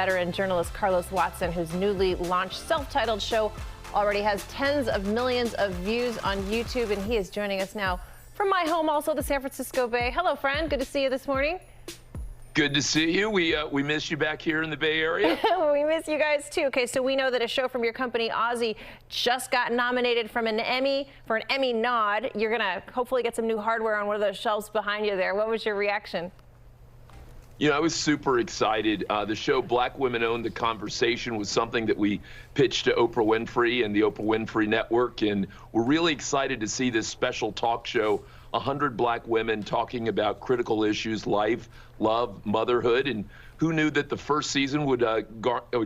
veteran journalist Carlos Watson, whose newly launched self-titled show already has tens of millions of views on YouTube, and he is joining us now from my home, also the San Francisco Bay. Hello, friend. Good to see you this morning. Good to see you. We miss you back here in the Bay Area. We miss you guys too. Okay, so we know that a show from your company, OZY, just got nominated for an Emmy nod. You're gonna hopefully get some new hardware on one of those shelves behind you there. What was your reaction? You know, I was super excited. The show Black Women Own the Conversation was something that we pitched to Oprah Winfrey and the Oprah Winfrey Network, and we're really excited to see this special talk show, 100 Black women talking about critical issues, life, love, motherhood, and who knew that the first season would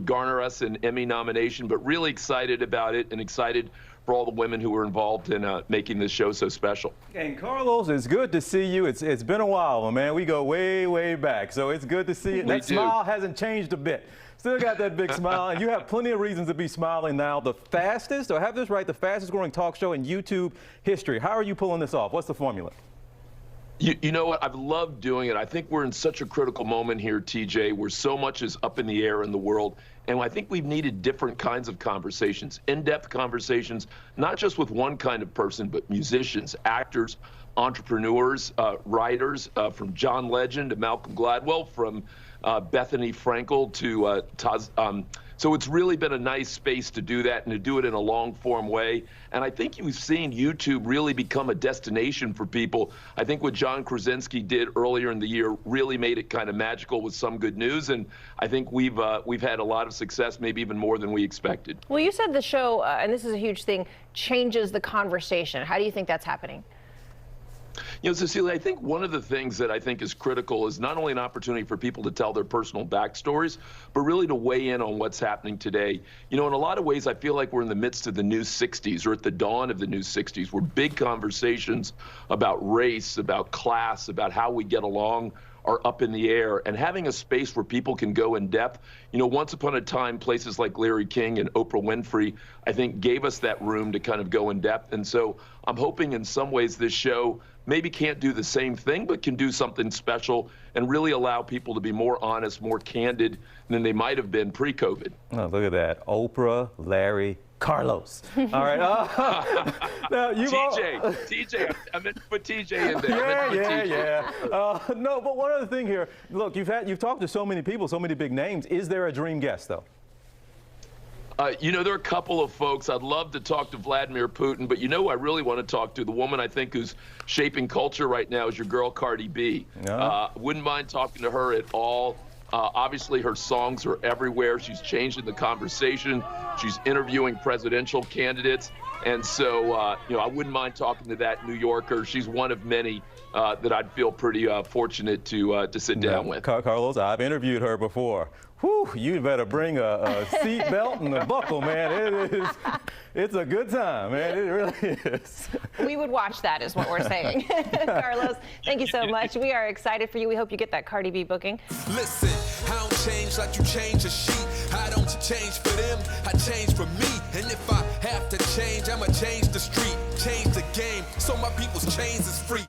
garner us an Emmy nomination, but really excited about it and excited for all the women who were involved in making this show so special. And Carlos, it's good to see you. It's been a while, man. We go way, way back, so it's good to see you. That smile hasn't changed a bit. Still got that big smile, and you have plenty of reasons to be smiling now. The fastest, or have this right, the fastest growing talk show in YouTube history. How are you pulling this off? What's the formula? You know what? I've loved doing it. I think we're in such a critical moment here, TJ, where so much is up in the air in the world. And I think we've needed different kinds of conversations, in-depth conversations, not just with one kind of person, but musicians, actors, entrepreneurs, writers, from John Legend to Malcolm Gladwell, from Bethany Frankel to so it's really been a nice space to do that and to do it in a long-form way. And I think you've seen YouTube really become a destination for people. I think what John Krasinski did earlier in the year really made it kind of magical with some good news. And I think we've had a lot of success, maybe even more than we expected. Well, you said the show, and this is a huge thing, changes the conversation. How do you think that's happening? You know, Cecilia, I think one of the things that I think is critical is not only an opportunity for people to tell their personal backstories, but really to weigh in on what's happening today. You know, in a lot of ways, I feel like we're in the midst of the new 60s, or at the dawn of the new 60s, where big conversations about race, about class, about how we get along are up in the air, and having a space where people can go in depth. You know, once upon a time, places like Larry King and Oprah Winfrey, I think, gave us that room to kind of go in depth. And so I'm hoping in some ways this show maybe can't do the same thing, but can do something special and really allow people to be more honest, more candid than they might have been pre-COVID. Oh, look at that. Oprah, Larry, Carlos. All right. Now, TJ, I meant to put TJ in there. Yeah. No, but one other thing here. Look, you've talked to so many people, so many big names. Is there a dream guest, though? You know, there are a couple of folks. I'd love to talk to Vladimir Putin, but you know who I really want to talk to? The woman I think who's shaping culture right now is your girl, Cardi B. Yeah. Wouldn't mind talking to her at all. Obviously, her songs are everywhere. She's changing the conversation. She's interviewing presidential candidates. And so, you know, I wouldn't mind talking to that New Yorker. She's one of many that I'd feel pretty fortunate to sit down with. Carlos, I've interviewed her before. Whew, you better bring a seat belt and a buckle, man. It's a good time, man. It really is. We would watch that, is what we're saying. Carlos, thank you so much. We are excited for you. We hope you get that Cardi B booking. Listen, I don't change like you change a sheet. I don't change for them, I change for me. And if I have to change, I'ma change the street, change the game, so my people's chains is free.